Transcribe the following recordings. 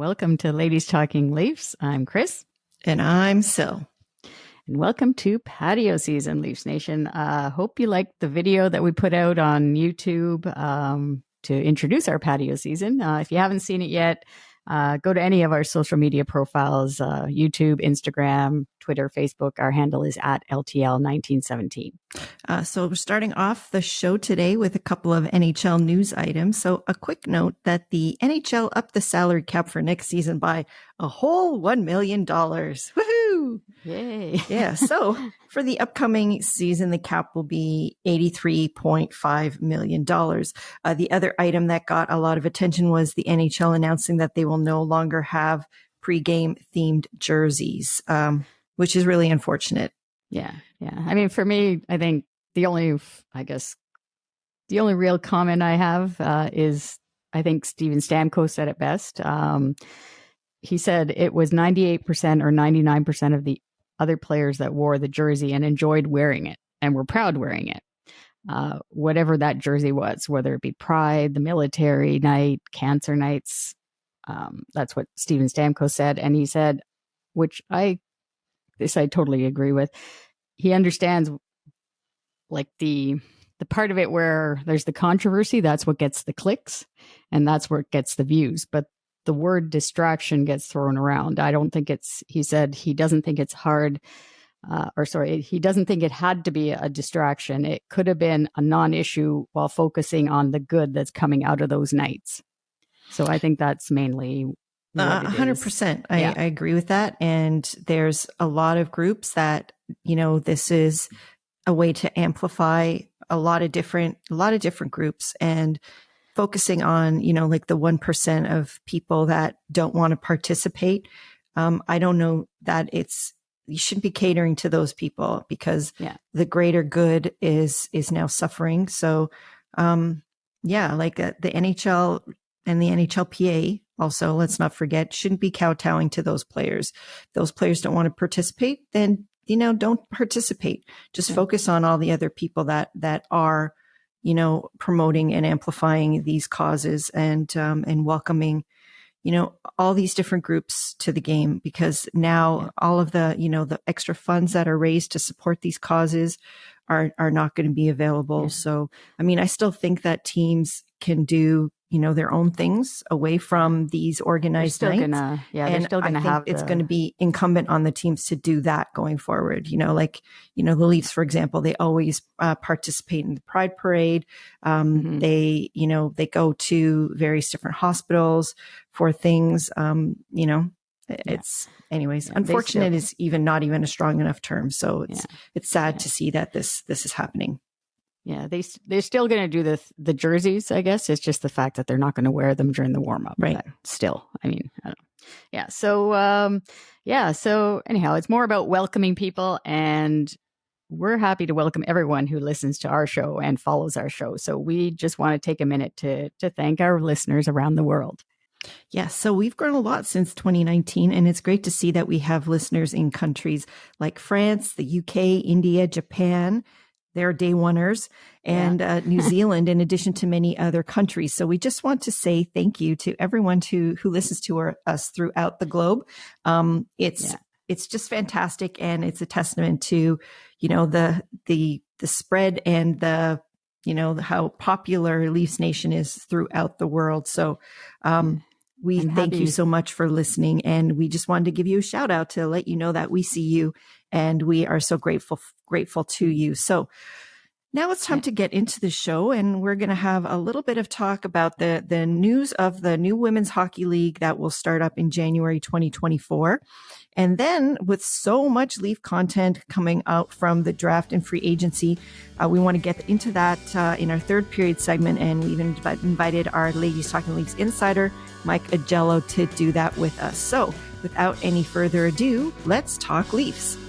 Welcome to Ladies Talking Leafs. I'm Chris. And I'm Sil. And welcome to Patio Season, Leafs Nation. Hope you liked the video that we put out on YouTube to introduce our patio season. If you haven't seen it yet, go to any of our social media profiles, YouTube, Instagram, Twitter, Facebook. Our handle is at LTL1917. So we're starting off the show today with a couple of NHL news items. So a quick note that the NHL upped the salary cap for next season by a whole $1 million. Woohoo! Yay. Yeah. So for the upcoming season, the cap will be $83.5 million. The other item that got a lot of attention was the NHL announcing that they will no longer have pregame themed jerseys, which is really unfortunate. Yeah. I mean, for me, I think the only real comment I have is I think Steven Stamkos said it best. He said it was 98% or 99% of the other players that wore the jersey and enjoyed wearing it and were proud wearing it. Whatever that jersey was, whether it be Pride, the military night, cancer nights. That's what Steven Stamkos said. And he said, which I totally agree with. He understands like the part of it where there's the controversy. That's what gets the clicks and that's what gets the views. But the word distraction gets thrown around. I don't think he said he doesn't think it's hard, he doesn't think it had to be a distraction. It could have been a non-issue while focusing on the good that's coming out of those nights. So I think that's mainly 100%. I agree with that. And there's a lot of groups that, this is a way to amplify a lot of different groups and focusing on, like the 1% of people that don't want to participate. I don't know that you shouldn't be catering to those people because the greater good is now suffering. So, like the NHL and the NHLPA also, let's not forget, shouldn't be kowtowing to those players. If those players don't want to participate, then, don't participate. Just focus on all the other people that are, promoting and amplifying these causes and welcoming, all these different groups to the game, because now all of the, the extra funds that are raised to support these causes are not going to be available. So, I mean, I still think that teams can do, their own things away from these organized nights. They're still gonna have. It's going to be incumbent on the teams to do that going forward. The Leafs, for example, they always participate in the Pride Parade. They go to various different hospitals for things. It's anyways. Unfortunate is not even a strong enough term. So it's sad to see that this is happening. Yeah, they're still going to do the jerseys, I guess. It's just the fact that they're not going to wear them during the warm-up. Right. But still, I mean, I don't know. Yeah, so anyhow, it's more about welcoming people, and we're happy to welcome everyone who listens to our show and follows our show. So we just want to take a minute to thank our listeners around the world. Yeah, so we've grown a lot since 2019, and it's great to see that we have listeners in countries like France, the UK, India, Japan. They're day oneers, and New Zealand, in addition to many other countries. So we just want to say thank you to everyone who listens to us throughout the globe. It's just fantastic, and it's a testament to the spread and the how popular Leafs Nation is throughout the world. So we thank you so much for listening, and we just wanted to give you a shout out to let you know that we see you and we are so grateful to you. So now it's time to get into the show, and we're going to have a little bit of talk about the news of the new Women's Hockey League that will start up in January 2024. And then with so much Leaf content coming out from the draft and free agency, we want to get into that in our third period segment. And we've invited our Ladies Talkin Leafs insider, Mike Augello, to do that with us. So without any further ado, let's talk Leafs.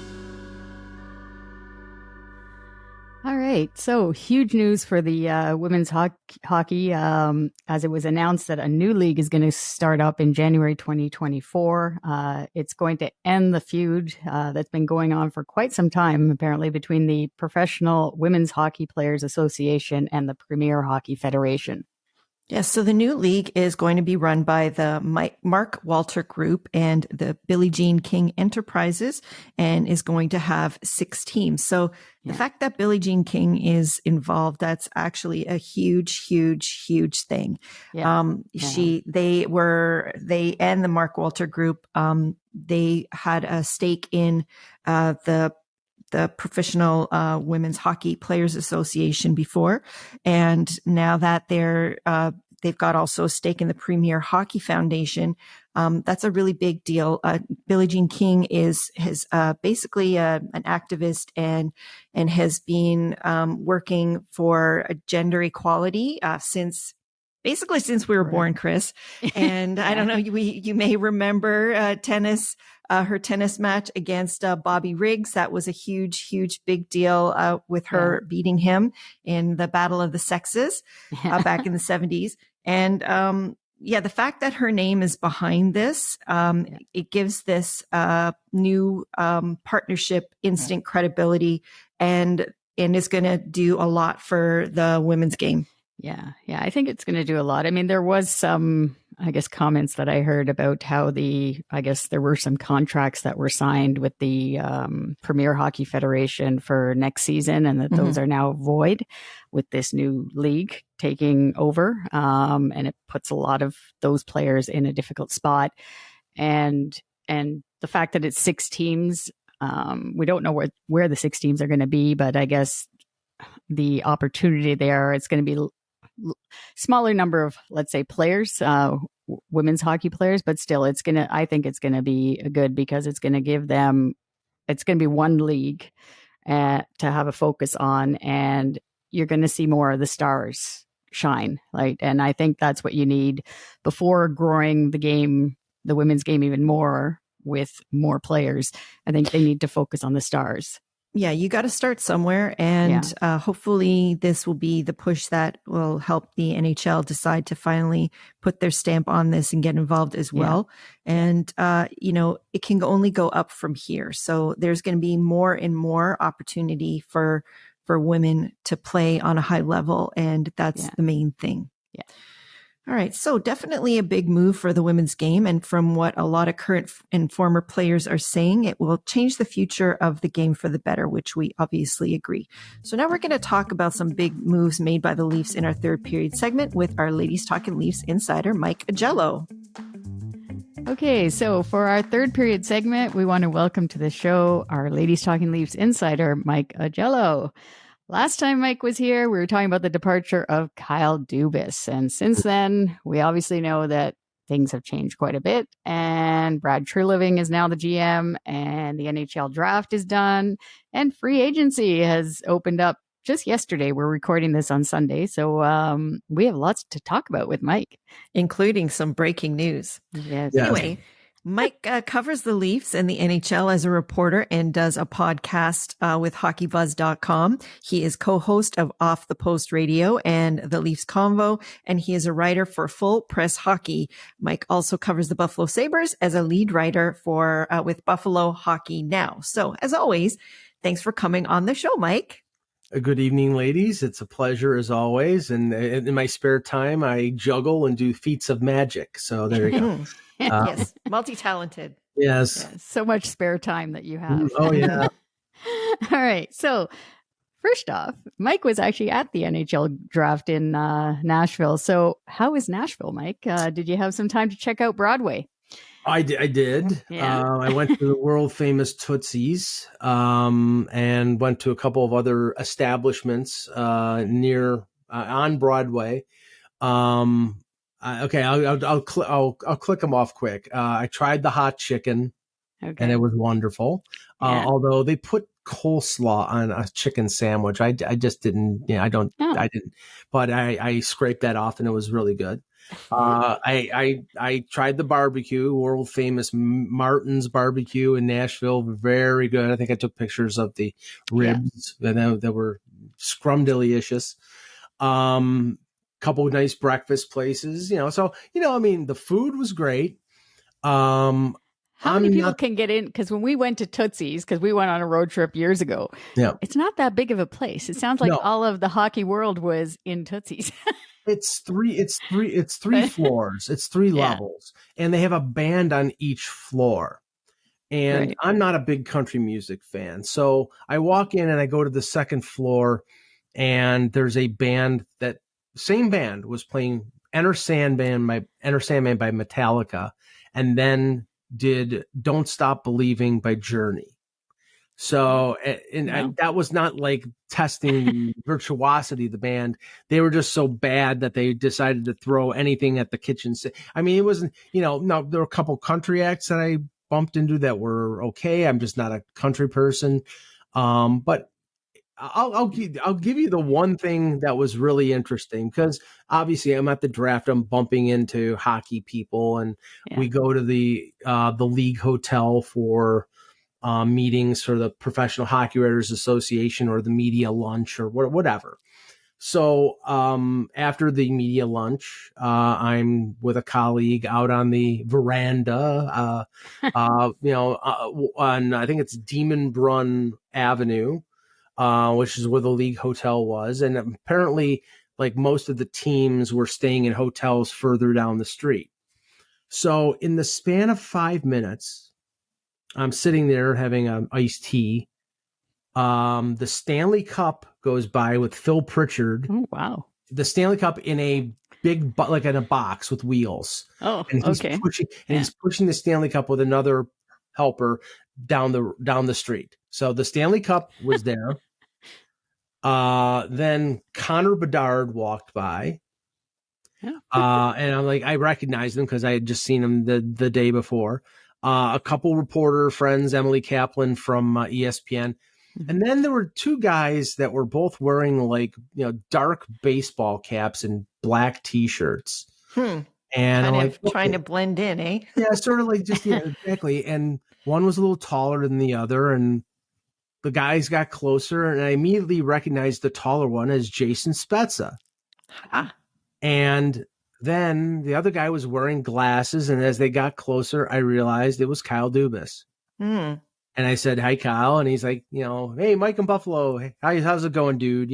All right. So huge news for the women's hockey as it was announced that a new league is going to start up in January 2024. It's going to end the feud that's been going on for quite some time, apparently, between the Professional Women's Hockey Players Association and the Premier Hockey Federation. Yes, so the new league is going to be run by the Mark Walter Group and the Billie Jean King Enterprises, and is going to have 6 teams. So the fact that Billie Jean King is involved, that's actually a huge, huge, huge thing. They and the Mark Walter Group, they had a stake in the Professional Women's Hockey Players Association before, and now that they've got also a stake in the Premier Hockey Foundation. That's a really big deal. Billie Jean King is basically an activist and has been working for gender equality since we were born, Chris. And I don't know, you may remember tennis. Her tennis match against Bobby Riggs. That was a huge, huge, big deal with her beating him in the Battle of the Sexes back in the 70s. And the fact that her name is behind this, it gives this new partnership instant credibility and is going to do a lot for the women's game. Yeah, I think it's going to do a lot. I mean, there was some, comments that I heard about how there were some contracts that were signed with the Premier Hockey Federation for next season, and that those are now void with this new league taking over. And it puts a lot of those players in a difficult spot. And the fact that it's 6 teams, we don't know where the 6 teams are going to be, but I guess the opportunity there, it's going to be smaller number of, let's say, players, women's hockey players, but still I think it's going to be good because it's going to give them, it's going to be one league to have a focus on, and you're going to see more of the stars shine. And I think that's what you need before growing the women's game even more with more players. I think they need to focus on the stars. Yeah, you got to start somewhere, and hopefully this will be the push that will help the NHL decide to finally put their stamp on this and get involved as well. And, it can only go up from here. So there's going to be more and more opportunity for women to play on a high level, and that's the main thing. Yeah. All right. So definitely a big move for the women's game. And from what a lot of current and former players are saying, it will change the future of the game for the better, which we obviously agree. So now we're going to talk about some big moves made by the Leafs in our third period segment with our Ladies Talkin Leafs insider, Mike Augello. Okay, so for our third period segment, we want to welcome to the show our Ladies Talkin Leafs insider, Mike Augello. Last time Mike was here, we were talking about the departure of Kyle Dubas. And since then, we obviously know that things have changed quite a bit. And Brad Treliving is now the GM, and the NHL draft is done, and free agency has opened up just yesterday. We're recording this on Sunday. So we have lots to talk about with Mike, including some breaking news. Yes. Anyway, Mike covers the Leafs and the NHL as a reporter and does a podcast with HockeyBuzz.com. He is co-host of Off the Post Radio and the Leafs Convo, and he is a writer for Full Press Hockey. Mike also covers the Buffalo Sabres as a lead writer for with Buffalo Hockey Now. So, as always, thanks for coming on the show, Mike. Good evening, ladies. It's a pleasure as always. And in my spare time, I juggle and do feats of magic. So there you go. Yes, multi-talented. Yes. So much spare time that you have. Oh, yeah. All right. So first off, Mike was actually at the NHL draft in Nashville. So how is Nashville, Mike? Did you have some time to check out Broadway? I did. Yeah. I went to the world famous Tootsie's and went to a couple of other establishments near on Broadway. Okay, I'll click them off quick. I tried the hot chicken, and it was wonderful. Although they put coleslaw on a chicken sandwich, I just didn't. I didn't. But I scraped that off, and it was really good. I tried the barbecue, world famous Martin's barbecue in Nashville. Very good. I think I took pictures of the ribs that were scrumdiddlyicious. Couple of nice breakfast places, so, I mean, the food was great. How many people can get in? Because when we went to Tootsie's, because we went on a road trip years ago, it's not that big of a place. It sounds like all of the hockey world was in Tootsie's. It's three floors. It's three levels, and they have a band on each floor. And I'm not a big country music fan. So I walk in and I go to the second floor, and there's a band that same band was playing Enter Sandman by Metallica, and then did Don't Stop Believing by Journey. So, and that was not like testing the virtuosity of the band. They were just so bad that they decided to throw anything at the kitchen. I mean, it wasn't, no, there were a couple country acts that I bumped into that were okay. I'm just not a country person. But I'll give you the one thing that was really interesting, because obviously I'm at the draft. I'm bumping into hockey people, and we go to the league hotel for meetings for the Professional Hockey Writers Association or the media lunch or whatever. So after the media lunch, I'm with a colleague out on the veranda, on I think it's Demon Brun Avenue, which is where the league hotel was. And apparently, like, most of the teams were staying in hotels further down the street. So in the span of 5 minutes, I'm sitting there having an iced tea. The Stanley Cup goes by with Phil Pritchard. Oh, wow. The Stanley Cup in a big, like in a box with wheels. Oh, and he's okay. He's pushing the Stanley Cup with another helper down the street. So the Stanley Cup was there. Then Connor Bedard walked by. Yeah. And I'm like, I recognized him because I had just seen him the day before. A couple reporter friends, Emily Kaplan from ESPN. And then there were two guys that were both wearing dark baseball caps and black T-shirts. And kind of trying to blend in, eh? Yeah, sort of like just, exactly. And one was a little taller than the other, and the guys got closer, and I immediately recognized the taller one as Jason Spezza. And then the other guy was wearing glasses, and as they got closer, I realized it was Kyle Dubas. And I said, "Hi, Kyle." And he's like, "Hey, Mike in Buffalo. Hey, how's it going, dude?"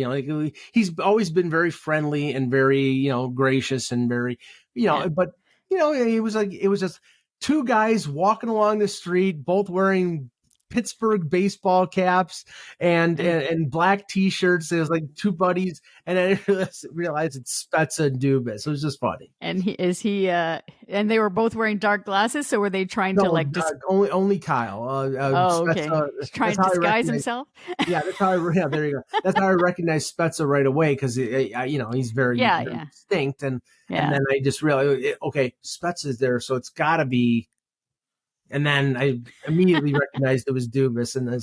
He's always been very friendly and very, gracious and very, but, it was just two guys walking along the street, both wearing Pittsburgh baseball caps and black T-shirts. It was like two buddies, and I realized it's Spezza and Dubas. It was just funny. And and they were both wearing dark glasses. So were they trying to only Kyle? okay. He's trying to disguise himself. Yeah, that's how there you go. That's how I recognized Spezza right away, because he's very distinct, and then I just realized, okay, Spezza's there, so it's got to be. And then I immediately recognized it was Dubas, and they're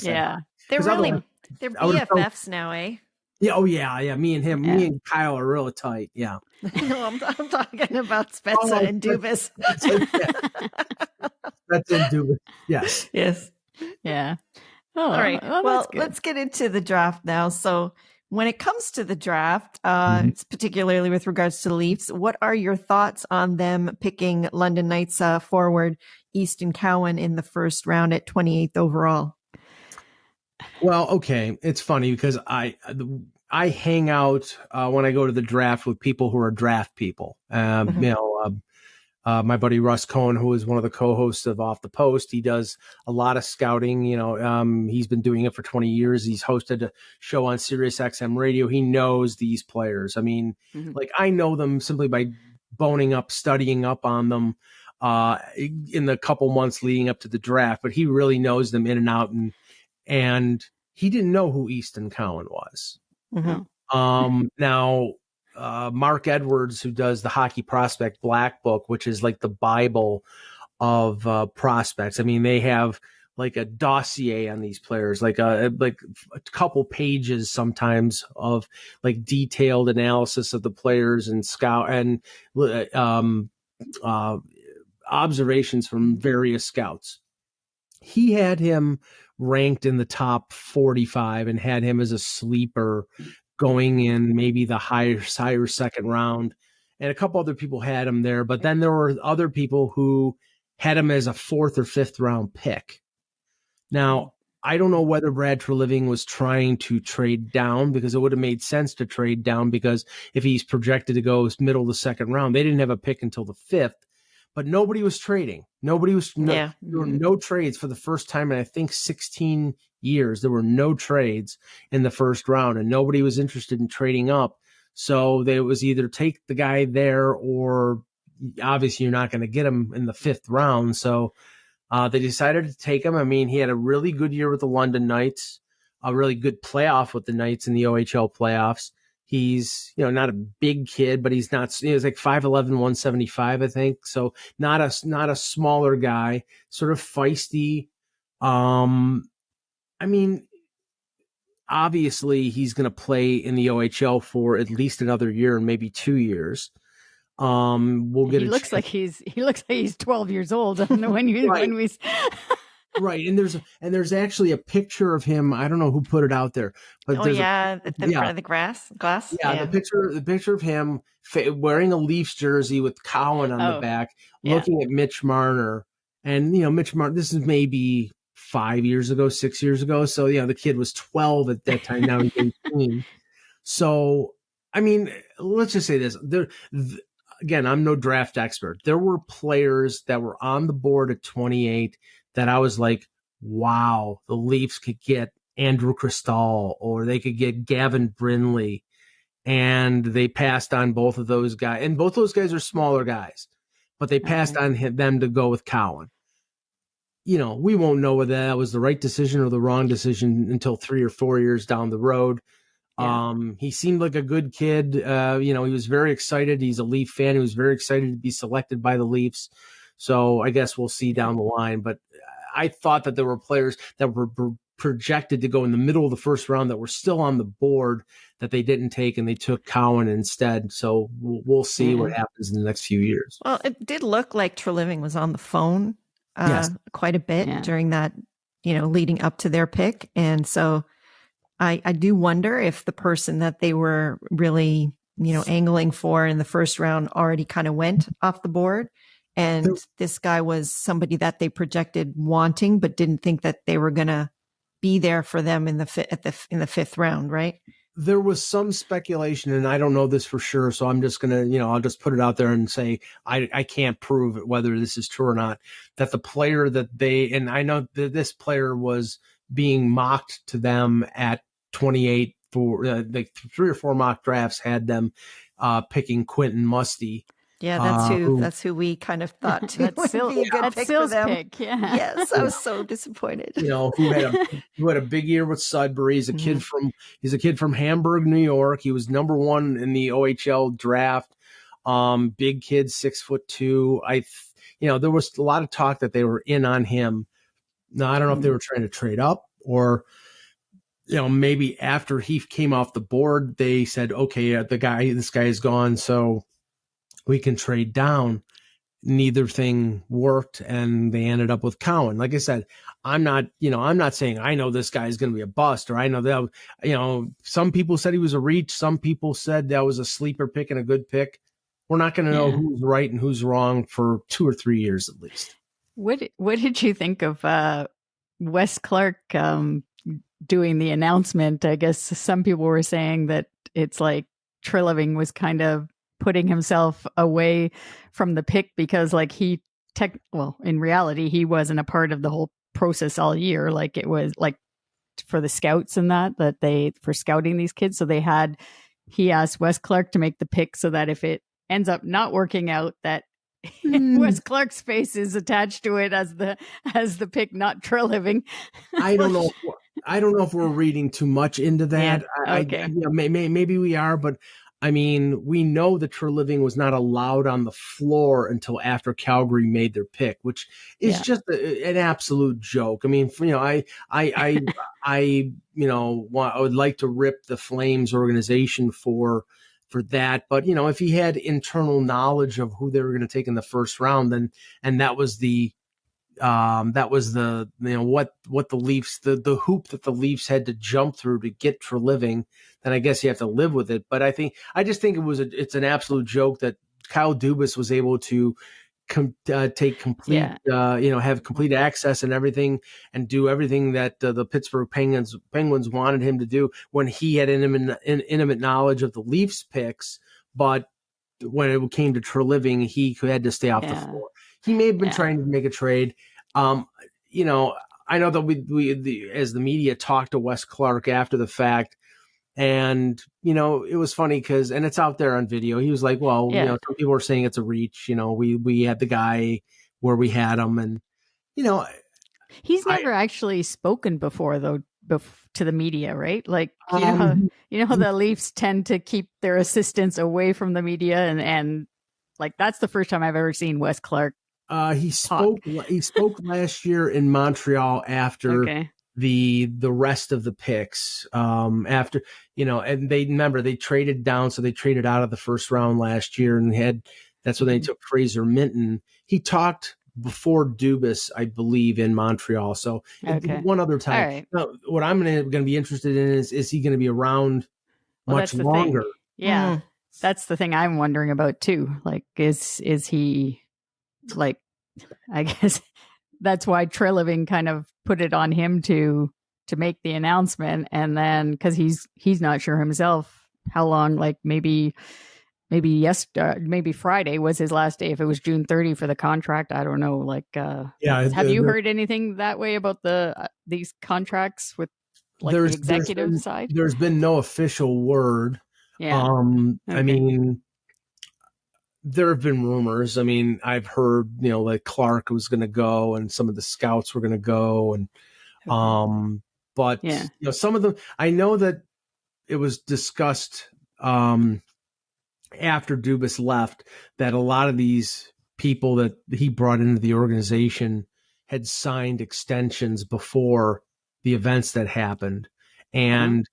BFFs now, eh? Yeah, oh yeah. Me and Kyle are real tight. Yeah. No, I'm talking about Spezza and Dubas. Spezza and Dubas. Yes. Yeah. Oh, all right. Well, let's get into the draft now. So, when it comes to the draft, it's particularly with regards to the Leafs, what are your thoughts on them picking London Knights forward Easton Cowan in the first round at 28th overall? Well, okay. It's funny because I hang out when I go to the draft with people who are draft people. My buddy Russ Cohen, who is one of the co-hosts of Off the Post, he does a lot of scouting. He's been doing it for 20 years. He's hosted a show on Sirius XM radio. He knows these players. I mean, I know them simply by studying up on them in the couple months leading up to the draft, but he really knows them in and out. And he didn't know who Easton Cowan was. Now, Mark Edwards, who does the Hockey Prospect Black Book, which is like the Bible of prospects. I mean, they have like a dossier on these players, like a couple pages sometimes of like detailed analysis of the players and scout and observations from various scouts. He had him ranked in the top 45 and had him as a sleeper going in maybe the higher second round. And a couple other people had him there, but then there were other people who had him as a 4th or 5th round pick. Now, I don't know whether Brad Treliving was trying to trade down, because it would have made sense to trade down, because if he's projected to go middle of the second round, they didn't have a pick until the 5th, but nobody was trading. There were no trades for the first time in, I think, 16 years. There were no trades in the first round, and nobody was interested in trading up. So it was either take the guy there, or obviously you're not going to get him in the 5th round. So they decided to take him. I mean, he had a really good year with the London Knights, a really good playoff with the Knights in the OHL playoffs. He's, not a big kid, but he's not, he's like 5'11", 175, I think. So not a smaller guy, sort of feisty. I mean, obviously he's going to play in the OHL for at least another year and maybe 2 years. We'll get. He looks like he's 12 years old. When we. Right, and there's actually a picture of him. I don't know who put it out there, but front of the glass. Yeah, the picture of him wearing a Leafs jersey with Cowan on the back, looking at Mitch Marner, and Mitch Marner. This is maybe 5 years ago, 6 years ago. So the kid was 12 at that time. Now he's 18. So I mean, let's just say this. Again, I'm no draft expert. There were players that were on the board at 28 that I was like, wow, the Leafs could get Andrew Cristall, or they could get Gavin Brindley. And they passed on both of those guys. And both those guys are smaller guys, but they passed on them to go with Cowan. We won't know whether that was the right decision or the wrong decision until 3 or 4 years down the road. Yeah. He seemed like a good kid. He was very excited. He's a Leaf fan. He was very excited to be selected by the Leafs. So I guess we'll see down the line. But I thought that there were players that were projected to go in the middle of the first round that were still on the board that they didn't take, and they took Cowan instead. So we'll see what happens in the next few years. Well, it did look like Treliving was on the phone quite a bit during that, leading up to their pick. And so I do wonder if the person that they were really, angling for in the first round already kind of went off the board. And this guy was somebody that they projected wanting, but didn't think that they were going to be there for them in the 5th round, right? There was some speculation, and I don't know this for sure, so I'm just going to, I'll just put it out there and say I can't prove it, whether this is true or not, that the player that and I know that this player was being mocked to them at 28 for like 3 or 4 mock drafts had them picking Quentin Musty. Yeah, that's who we kind of thought too. That's Sill's pick. Yeah. Yes, I was so disappointed. Who had a big year with Sudbury. He's a kid from Hamburg, New York. He was number 1 in the OHL draft. Big kid, 6'2". There was a lot of talk that they were in on him. Now I don't know if they were trying to trade up, or maybe after he came off the board, they said, okay, this guy is gone, so we can trade down. Neither thing worked, and they ended up with Cowan. Like I said, I'm not saying I know this guy is going to be a bust, or I know that, some people said he was a reach. Some people said that was a sleeper pick and a good pick. We're not going to know who's right and who's wrong for 2 or 3 years at least. What did you think of Wes Clark doing the announcement? I guess some people were saying that it's like Treliving was kind of putting himself away from the pick because in reality, he wasn't a part of the whole process all year. Like it was like for the scouts and for scouting these kids. So he asked Wes Clark to make the pick so that if it ends up not working out, that Wes Clark's face is attached to it as the pick, not Treliving. I don't know. I don't know if we're reading too much into that. Yeah, okay. Maybe we are, but I mean, we know that Treliving was not allowed on the floor until after Calgary made their pick, which is just an absolute joke. I mean, I would like to rip the Flames organization for that. But, if he had internal knowledge of who they were going to take in the first round, and that was what the Leafs, the hoop that the Leafs had to jump through to get Treliving, then I guess you have to live with it. But I just think it's an absolute joke that Kyle Dubas was able to take complete, have complete access and everything, and do everything that the Pittsburgh Penguins wanted him to do when he had intimate knowledge of the Leafs picks. But when it came to Treliving, he had to stay off the floor. He may have been trying to make a trade. I know that we as the media talked to Wes Clark after the fact. And, it was funny and it's out there on video. He was like, well, some people are saying it's a reach. We had the guy where we had him, and, he's never actually spoken before, though, to the media, right? Like, you know how the Leafs tend to keep their assistants away from the media, and like, that's the first time I've ever seen Wes Clark. He spoke last year in Montreal after the rest of the picks, after, and they traded down. So they traded out of the first round last year, and that's when they took Fraser Minton. He talked before Dubas, I believe, in Montreal. So one other time. Right. Now, what I'm going to be interested in is he going to be around much longer? Thing. Yeah. That's the thing I'm wondering about too. Like, is he, like, I guess that's why Treliving kind of put it on him to make the announcement, and then because he's not sure himself how long, like maybe Friday was his last day. If it was June 30 for the contract, I don't know. Like, have you heard anything that way about these contracts with like the executive side? There's been no official word. Yeah. I mean, there have been rumors. I mean, I've heard, like Clark was going to go and some of the scouts were going to go. And, but some of them, I know that it was discussed, after Dubas left, that a lot of these people that he brought into the organization had signed extensions before the events that happened. And,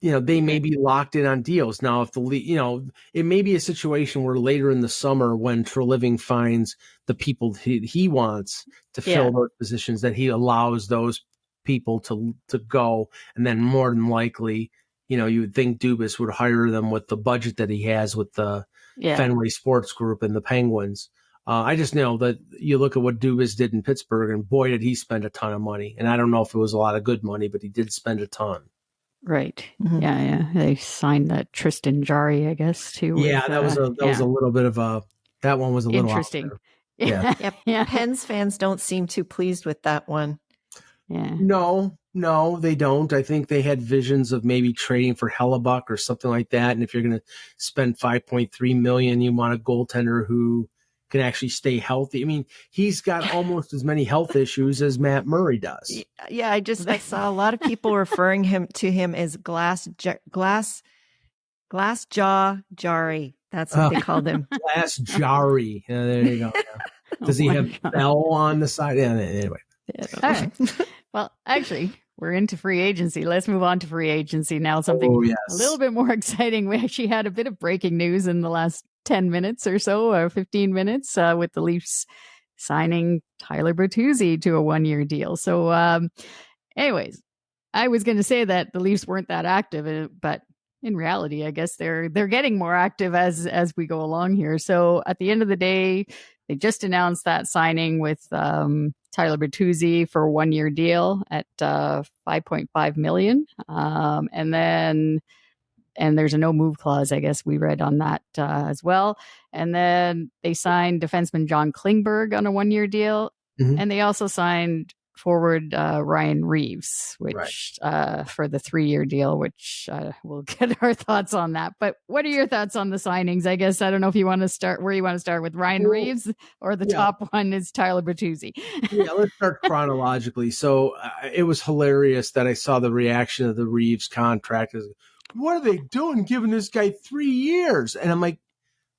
they may be locked in on deals. Now, if it may be a situation where later in the summer, when Treliving finds the people he wants to fill those positions, that he allows those people to go. And then more than likely, you would think Dubas would hire them with the budget that he has with the Fenway Sports Group and the Penguins. I just know that you look at what Dubas did in Pittsburgh, and boy, did he spend a ton of money. And I don't know if it was a lot of good money, but he did spend a ton. Right. Mm-hmm. Yeah. They signed that Tristan Jarry, I guess, too. Yeah, that was a little bit of that one was a little interesting. Yeah. Pens fans don't seem too pleased with that one. Yeah. No, they don't. I think they had visions of maybe trading for Hellebuck or something like that. And if you're going to spend $5.3 million, you want a goaltender who can actually stay healthy. I mean, he's got almost as many health issues as Matt Murray does. Yeah, I saw a lot of people referring to him as glass jaw Jarry. That's what they called him. Glass Jarry. Yeah, there you go. Yeah. Does he have Bell on the side? Yeah, anyway. All right. Well, actually, we're into free agency. Let's move on to free agency now. Something a little bit more exciting. We actually had a bit of breaking news in the last 10 minutes or so, or 15 minutes, with the Leafs signing Tyler Bertuzzi to a 1-year deal. So anyways, I was going to say that the Leafs weren't that active, but in reality, I guess they're getting more active as we go along here. So at the end of the day, they just announced that signing with Tyler Bertuzzi for a 1-year deal at $5.5 million. And there's a no move clause, I guess we read on that as well. And then they signed defenseman John Klingberg on a 1-year deal. Mm-hmm. And they also signed forward Ryan Reeves, which for the 3-year deal, which we'll get our thoughts on that. But what are your thoughts on the signings? I guess I don't know if you want to start with Ryan Reeves, or the top one is Tyler Bertuzzi. Yeah, let's start chronologically. So it was hilarious that I saw the reaction of the Reeves contract. What are they doing giving this guy 3 years? And I'm like,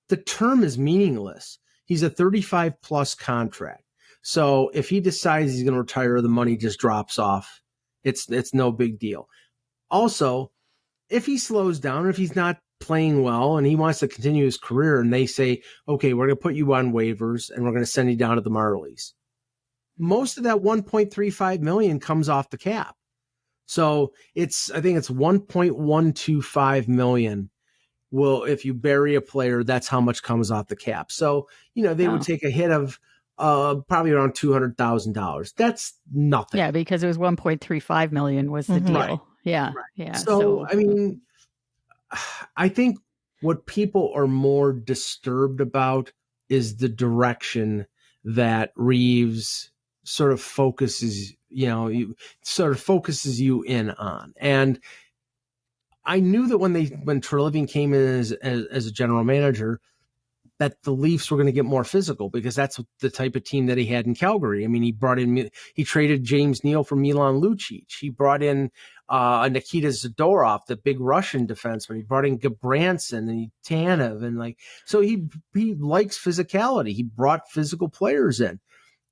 the term is meaningless. He's a 35-plus contract. So if he decides he's going to retire, the money just drops off. It's no big deal. Also, if he slows down, if he's not playing well and he wants to continue his career, and they say, okay, we're going to put you on waivers and we're going to send you down to the Marlies, most of that $1.35 million comes off the cap. So I think it's $1.125 million. if you bury a player, that's how much comes off the cap. So, they would take a hit of probably around $200,000. That's nothing. Yeah, because it was $1.35 million was the deal. Right. Yeah. Right. Yeah. So, I mean, I think what people are more disturbed about is the direction that Reeves sort of focuses you in on. And I knew that when Treliving came in as a general manager, that the Leafs were going to get more physical, because that's the type of team that he had in Calgary. I mean, he traded James Neal for Milan Lucic. He brought in Nikita Zadorov, the big Russian defenseman. He brought in Gabranson and Tanev, and so he likes physicality. He brought physical players in.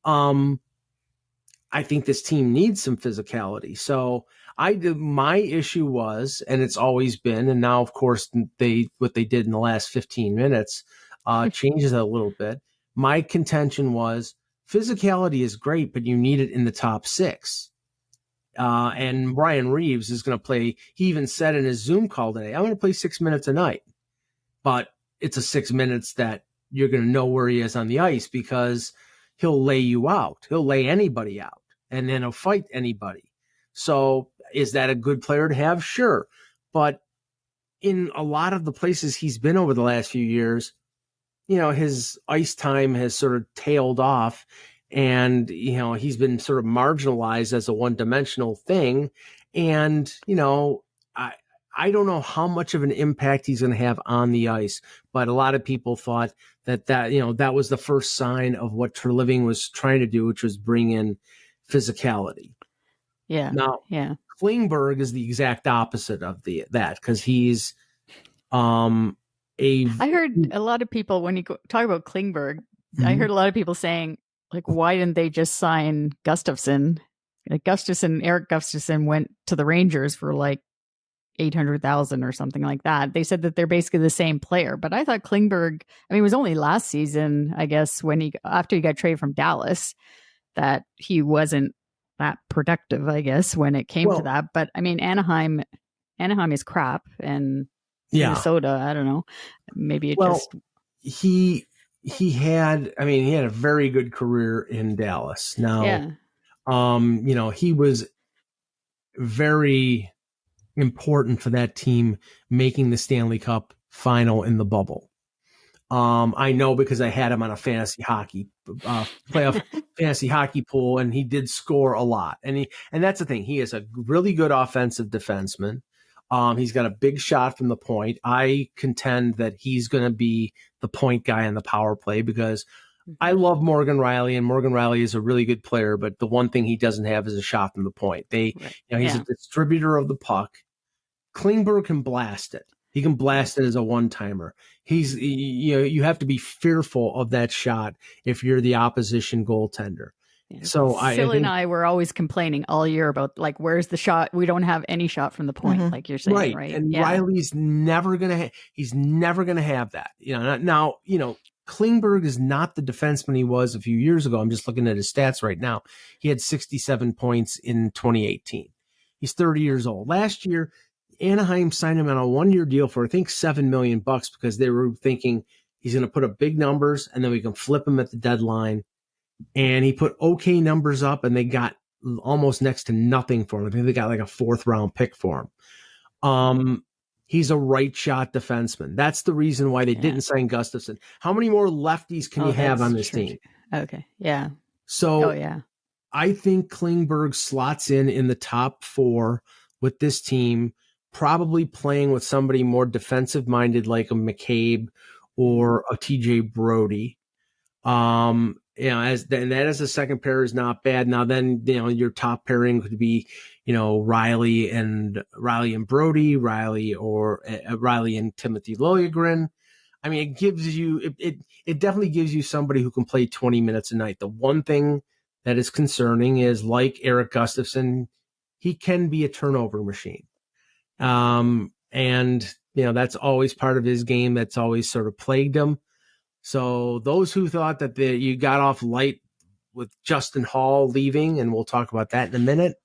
I think this team needs some physicality. So my issue was, and it's always been, and now of course what they did in the last 15 minutes changes a little bit. My contention was physicality is great, but you need it in the top six. And Ryan Reeves is going to play. He even said in his Zoom call today, I'm going to play 6 minutes a night, but it's a 6 minutes that you're going to know where he is on the ice, because he'll lay you out. He'll lay anybody out, and then he'll fight anybody. So is that a good player to have? Sure. But in a lot of the places he's been over the last few years, his ice time has sort of tailed off, and, he's been sort of marginalized as a one-dimensional thing. And, I don't know how much of an impact he's going to have on the ice, but a lot of people thought that was the first sign of what Treliving was trying to do, which was bring in physicality. Yeah. Now, Klingberg is the exact opposite of that, because he's I heard a lot of people, when you talk about Klingberg, I heard a lot of people saying, why didn't they just sign Gustafsson? Eric Gustafsson went to the Rangers for $800,000 or something like that. They said that they're basically the same player, but I thought Klingberg, it was only last season, I guess, after he got traded from Dallas, that he wasn't that productive, I guess, when it came to that. But Anaheim is crap, and Minnesota, I don't know. Maybe it just. He had a very good career in Dallas. Now, he was very important for that team making the Stanley Cup final in the bubble. I know, because I had him on a fantasy hockey playoff fantasy hockey pool, and he did score a lot. And that's the thing. He is a really good offensive defenseman. He's got a big shot from the point. I contend that he's going to be the point guy on the power play, because I love Morgan Rielly, and Morgan Rielly is a really good player, but the one thing he doesn't have is a shot from the point. He's a distributor of the puck. Klingberg can blast it. He can blast it as a one-timer. You have to be fearful of that shot if you're the opposition goaltender. Yeah. So Phil and I were always complaining all year about where's the shot? We don't have any shot from the point, like you're saying, right? And Riley's never gonna have that. Now, Klingberg is not the defenseman he was a few years ago. I'm just looking at his stats right now. He had 67 points in 2018. He's 30 years old. Last year, Anaheim signed him on a 1-year deal for, I think, $7 million, because they were thinking he's going to put up big numbers and then we can flip him at the deadline. And he put okay numbers up, and they got almost next to nothing for him. I think they got a 4th-round pick for him. He's a right shot defenseman. That's the reason why they didn't sign Gustafsson. How many more lefties can you have on this team? Okay. Yeah. So I think Klingberg slots in the top 4 with this team, probably playing with somebody more defensive minded like a McCabe or a TJ Brody. That as a second pair is not bad. Now then, your top pairing could be, Riley and Brody, Riley and Timothy Liljegren. It gives you, it definitely gives you somebody who can play 20 minutes a night. The one thing that is concerning is, like Eric Gustafsson, he can be a turnover machine. That's always part of his game. That's always sort of plagued him. So those who thought that you got off light with Justin Hall leaving, and we'll talk about that in a minute,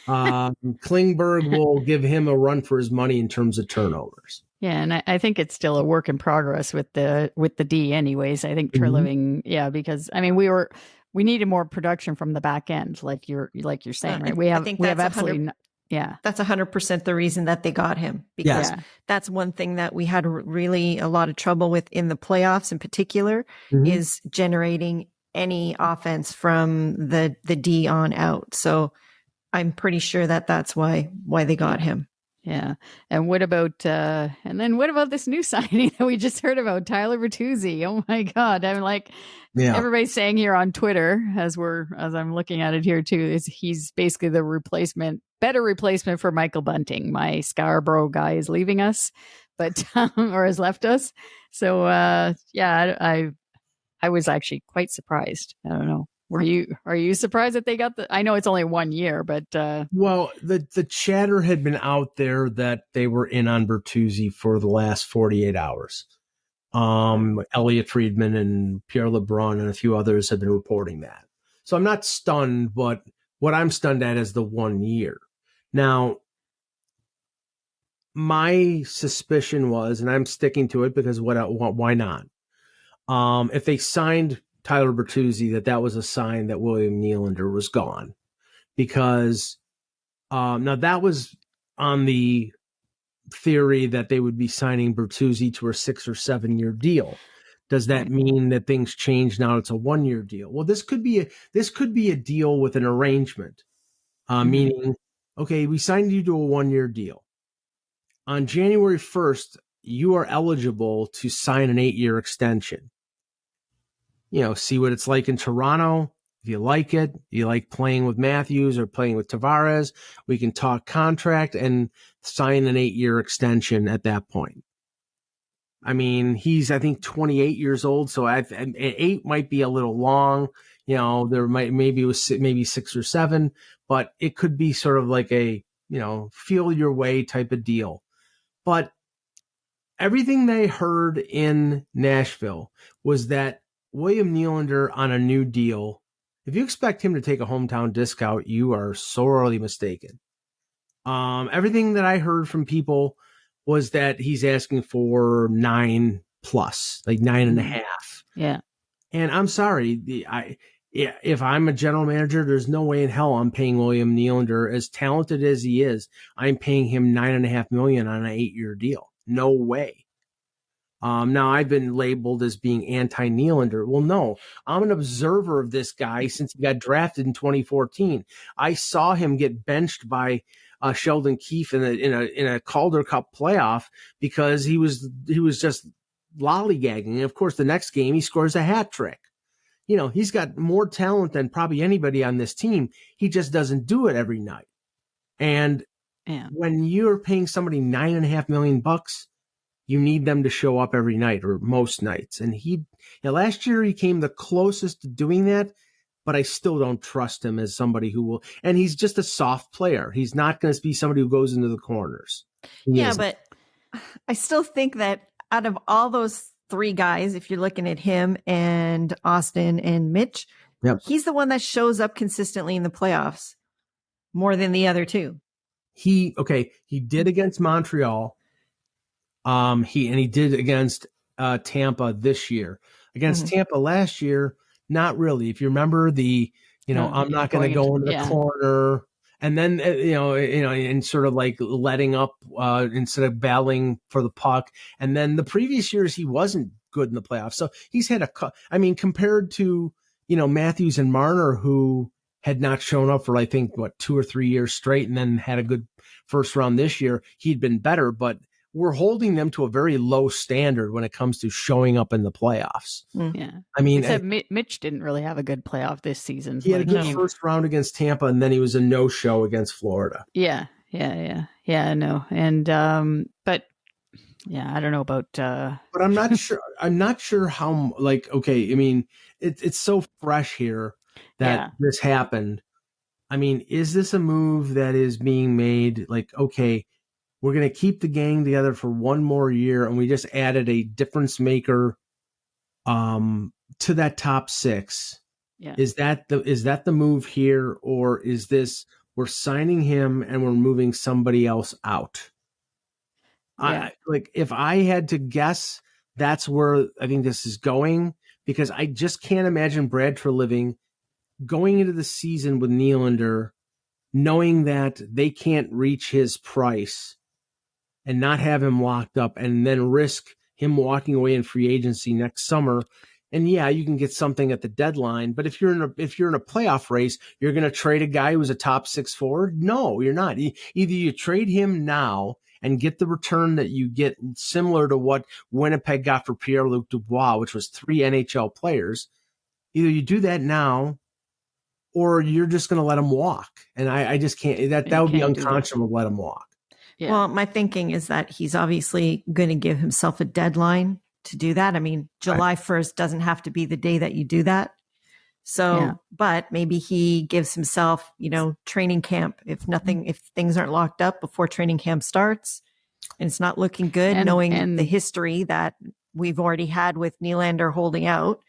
Klingberg will give him a run for his money in terms of turnovers. Yeah, and I think it's still a work in progress with the D. Anyways, I think Treliving, because I mean we needed more production from the back end, like you're saying, right? We have absolutely that's 100% the reason that they got him, because that's one thing that we had really a lot of trouble with in the playoffs in particular is generating any offense from the D on out. So I'm pretty sure that that's why they got him. Yeah. And what about this new signing that we just heard about, Tyler Bertuzzi? Oh my God. I'm like, everybody's saying here on Twitter, as I'm looking at it here too, is he's basically the better replacement for Michael Bunting. My Scarborough guy is leaving us, or has left us. So, I was actually quite surprised. I don't know. Are you surprised that they got I know it's only 1 year, but well, the chatter had been out there that they were in on Bertuzzi for the last 48 hours. Elliot Friedman and Pierre LeBrun and a few others have been reporting that. So I'm not stunned, but what I'm stunned at is the 1 year. Now, my suspicion was, and I'm sticking to it because why not? If they signed Tyler Bertuzzi, that was a sign that William Nylander was gone, because now that was on the theory that they would be signing Bertuzzi to a 6 or 7 year deal. Does that mean that things change now? It's a 1 year deal. Well, this could be a deal with an arrangement, meaning, okay, we signed you to a 1 year deal. On January 1st, you are eligible to sign an 8 year extension. See what it's like in Toronto. If you like it, you like playing with Matthews or playing with Tavares, we can talk contract and sign an 8 year extension at that point. I mean, he's, I think, 28 years old, so 8 might be a little long. There maybe 6 or 7, but it could be sort of like a, feel your way type of deal. But everything they heard in Nashville was that William Nylander on a new deal, if you expect him to take a hometown discount, you are sorely mistaken. Everything that I heard from people was that he's asking for 9+, like 9.5. Yeah. And I'm sorry, if I'm a general manager, there's no way in hell I'm paying William Nylander, as talented as he is, I'm paying him $9.5 million on an 8 year deal. No way. Now I've been labeled as being anti-Nylander. Well, no, I'm an observer of this guy since he got drafted in 2014. I saw him get benched by Sheldon Keefe in a Calder Cup playoff because he was just lollygagging. And of course, the next game he scores a hat trick. He's got more talent than probably anybody on this team. He just doesn't do it every night. And when you're paying somebody $9.5 million, you need them to show up every night or most nights. And last year he came the closest to doing that, but I still don't trust him as somebody who will. And he's just a soft player. He's not going to be somebody who goes into the corners. But I still think that out of all those 3 guys, if you're looking at him and Austin and Mitch, he's the one that shows up consistently in the playoffs more than the other 2. He did against Montreal. He did against Tampa this year. Against Tampa last year, not really. If you remember I'm not going to go into the corner, and then and sort of like letting up instead of battling for the puck. And then the previous years he wasn't good in the playoffs. So he's had compared to Matthews and Marner, who had not shown up for I think 2 or 3 years straight, and then had a good first round this year. He'd been better, but we're holding them to a very low standard when it comes to showing up in the playoffs. Yeah. I mean, except Mitch didn't really have a good playoff this season. He had a good first round against Tampa, and then he was a no-show against Florida. Yeah. No. And, but yeah, I don't know about, but I'm not sure. I'm not sure how, okay. I mean, it's so fresh here that this happened. I mean, is this a move that is being made? Okay, we're going to keep the gang together for 1 more year, and we just added a difference maker to that top 6. Yeah. Is that the move here, or is this we're signing him and we're moving somebody else out? Like if I had to guess, that's where I think this is going, because I just can't imagine Brad Treliving going into the season with Nylander, knowing that they can't reach his price and not have him locked up, and then risk him walking away in free agency next summer. And yeah, you can get something at the deadline, but if you're in a playoff race, you're going to trade a guy who's a top 6 forward? No, you're not. Either you trade him now and get the return that you get, similar to what Winnipeg got for Pierre-Luc Dubois, which was 3 NHL players. Either you do that now, or you're just going to let him walk. And I just can't. That would be unconscionable to let him walk. Yeah. Well, my thinking is that he's obviously going to give himself a deadline to do that. I mean, July 1st doesn't have to be the day that you do that. So, but maybe he gives himself, training camp. If things aren't locked up before training camp starts and it's not looking good, knowing the history that we've already had with Nylander holding out.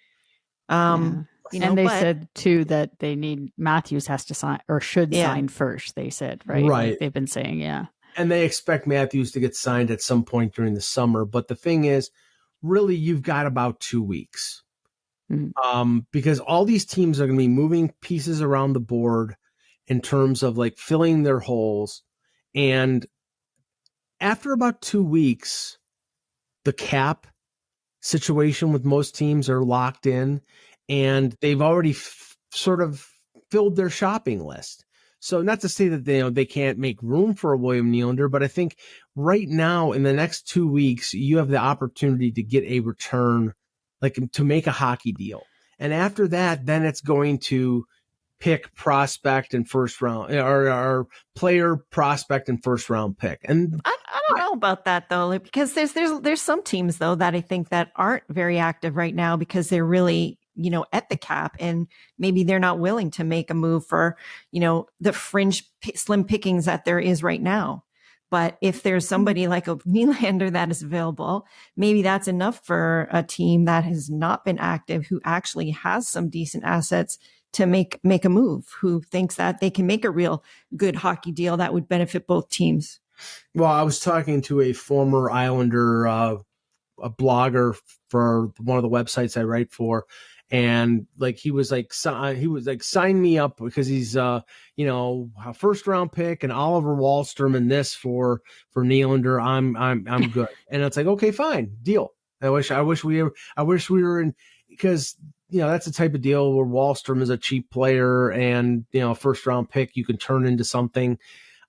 And they said too that they need Matthews has to sign or should sign first. They said, right? Like they've been saying, and they expect Matthews to get signed at some point during the summer. But the thing is, really, you've got about 2 weeks, because all these teams are going to be moving pieces around the board in terms of like filling their holes. And after about 2 weeks, the cap situation with most teams are locked in, and they've already sort of filled their shopping list. So not to say that they can't make room for a William Nylander, but I think right now in the next 2 weeks, you have the opportunity to get a return, like to make a hockey deal. And after that, then it's going to pick prospect and first round, or player prospect and first round pick. And I don't know about that though, because there's some teams though that I think that aren't very active right now because they're really at the cap, and maybe they're not willing to make a move for, the fringe slim pickings that there is right now. But if there's somebody like a Nylander that is available, maybe that's enough for a team that has not been active, who actually has some decent assets to make a move, who thinks that they can make a real good hockey deal that would benefit both teams. Well, I was talking to a former Islander, a blogger for one of the websites I write for. And like he was like sign me up, because he's a first round pick and Oliver Wahlstrom and this for Nylander. I'm good. And it's like, okay, fine, deal. I wish we were in, because that's the type of deal where Wahlstrom is a cheap player and a first round pick you can turn into something.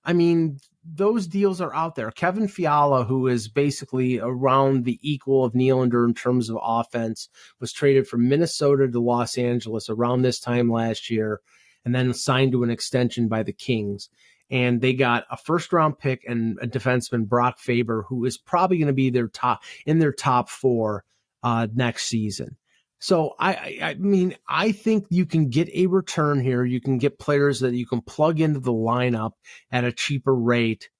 I mean, those deals are out there. Kevin Fiala, who is basically around the equal of Nylander in terms of offense, was traded from Minnesota to Los Angeles around this time last year, and then signed to an extension by the Kings. And they got a first round pick and a defenseman, Brock Faber, who is probably going to be their top 4 next season. So I mean, I think you can get a return here. You can get players that you can plug into the lineup at a cheaper rate.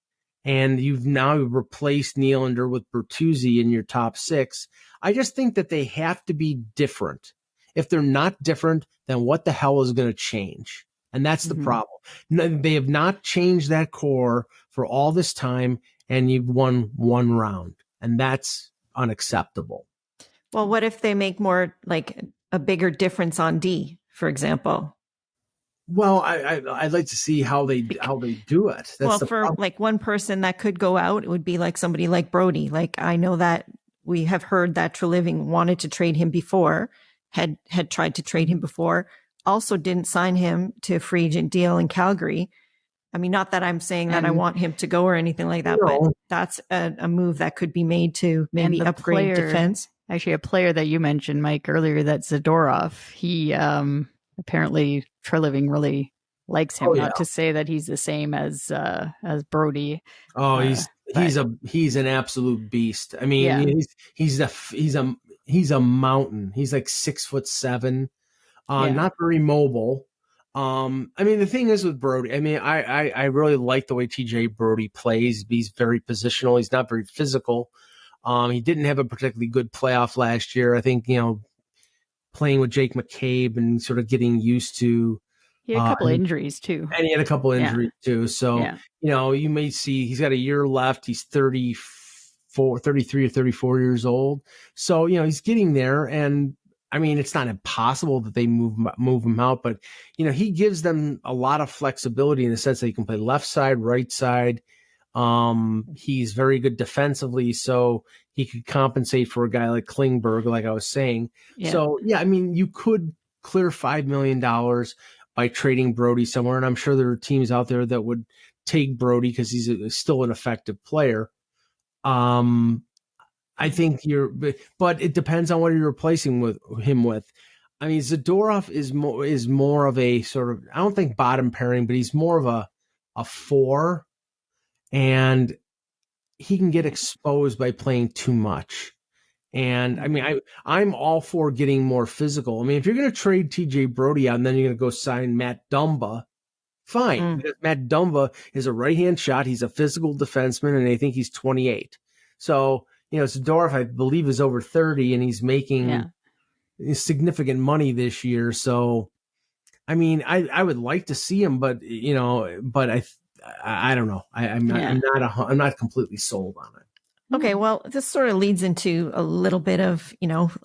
And you've now replaced Nylander with Bertuzzi in your top 6. I just think that they have to be different. If they're not different, then what the hell is going to change? And that's the problem. No, they have not changed that core for all this time, and you've won 1 round. And that's unacceptable. Well, what if they make more, like a bigger difference on D, for example? Well, I'd like to see how they do it. That's for problem. Like one person that could go out, it would be like somebody like Brody. Like I know that we have heard that Treliving wanted to trade him before, had tried to trade him before, also didn't sign him to a free agent deal in Calgary. I mean, not that I'm saying that I want him to go or anything like that, but that's a move that could be made to maybe upgrade defense. Actually, a player that you mentioned, Mike, earlier, that's Zadorov. He apparently Treliving really likes him. Not to say that he's the same as Brody. Oh, he's an absolute beast. I mean, he's a mountain. He's like 6'7", not very mobile. I mean, the thing is with Brody, I mean, I really like the way TJ Brody plays. He's very positional. He's not very physical. He didn't have a particularly good playoff last year. I think, playing with Jake McCabe and sort of getting used to. He had a couple injuries too. And he had a couple injuries too. So, you may see he's got a year left. He's 30, 33 or 34 years old. So, he's getting there. And I mean, it's not impossible that they move him out, but, he gives them a lot of flexibility in the sense that he can play left side, right side. He's very good defensively, so he could compensate for a guy like Klingberg, like I was saying. Yeah. So, I mean, you could clear $5 million by trading Brody somewhere, and I'm sure there are teams out there that would take Brody because he's still an effective player. I think but it depends on what you're replacing him with. I mean, Zadorov is more of a sort of, I don't think bottom pairing, but he's more of a 4, and he can get exposed by playing too much. And I mean, I'm all for getting more physical. I mean, if you're going to trade TJ Brody out and then you're going to go sign Matt Dumba, fine. Because Matt Dumba is a right-hand shot. He's a physical defenseman, and I think he's 28. So, Zadorov, I believe, is over 30, and he's making significant money this year. So, I mean, I would like to see him, but I don't know. I'm not completely sold on it. Okay, well, this sort of leads into a little bit of,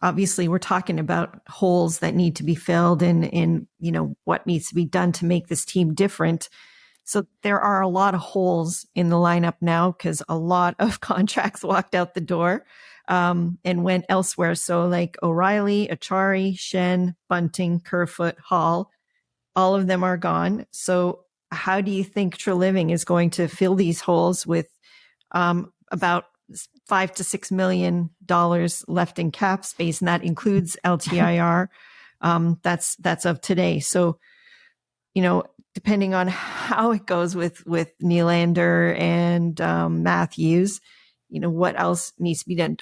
obviously we're talking about holes that need to be filled and what needs to be done to make this team different. So there are a lot of holes in the lineup now because a lot of contracts walked out the door and went elsewhere. So like O'Reilly, Achari, Shen, Bunting, Kerfoot, Hall, all of them are gone. So how do you think Treliving is going to fill these holes with about $5 to $6 million left in cap space, and that includes LTIR? That's of today. So, depending on how it goes with Nylander and Matthews, what else needs to be done?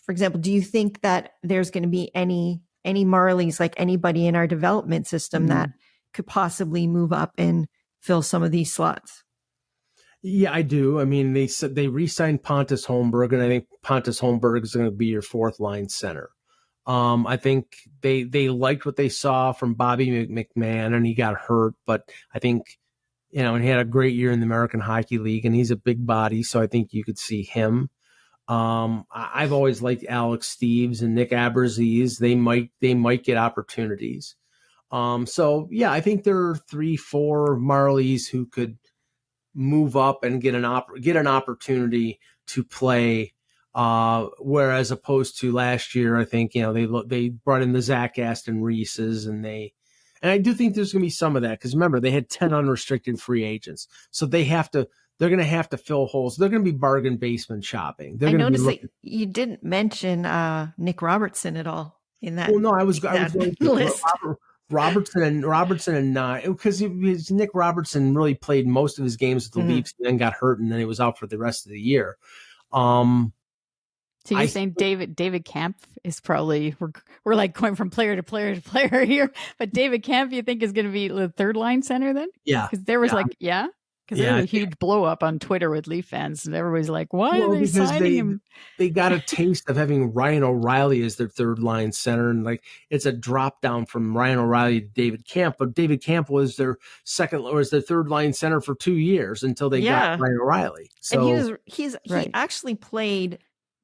For example, do you think that there's going to be any Marlies, like anybody in our development system that could possibly move up and fill some of these slots? Yeah, I do. I mean, they said they re-signed Pontus Holmberg, and I think Pontus Holmberg is going to be your fourth line center. I think they liked what they saw from Bobby McMahon, and he got hurt, but I think, and he had a great year in the American Hockey League, and he's a big body, so I think you could see him. I've always liked Alex Steves and Nick Aberzies. They might get opportunities. So yeah, I think there are 3-4 Marlies who could move up and get an opportunity to play. Whereas opposed to last year, I think, they brought in the Zach Aston Reeses and I do think there's going to be some of that. Cause remember, they had 10 unrestricted free agents. So they're going to have to fill holes. They're going to be bargain basement shopping. I noticed that you didn't mention, Nick Robertson at all in that. Well, no, I was going to list. Robertson and because Nick Robertson really played most of his games with the Leafs and then got hurt, and then he was out for the rest of the year. So you're saying David Kampf is probably, we're like going from player to player to player here, but David Kampf you think is going to be the third line center then? Yeah. Because there was because there was a huge blow up on Twitter with Leaf fans, and everybody's like, why are they signing him? They got a taste of having Ryan O'Reilly as their third line center, and it's a drop down from Ryan O'Reilly to David Kampf, but David Kampf was their third line center for 2 years until they got Ryan O'Reilly. So and he actually played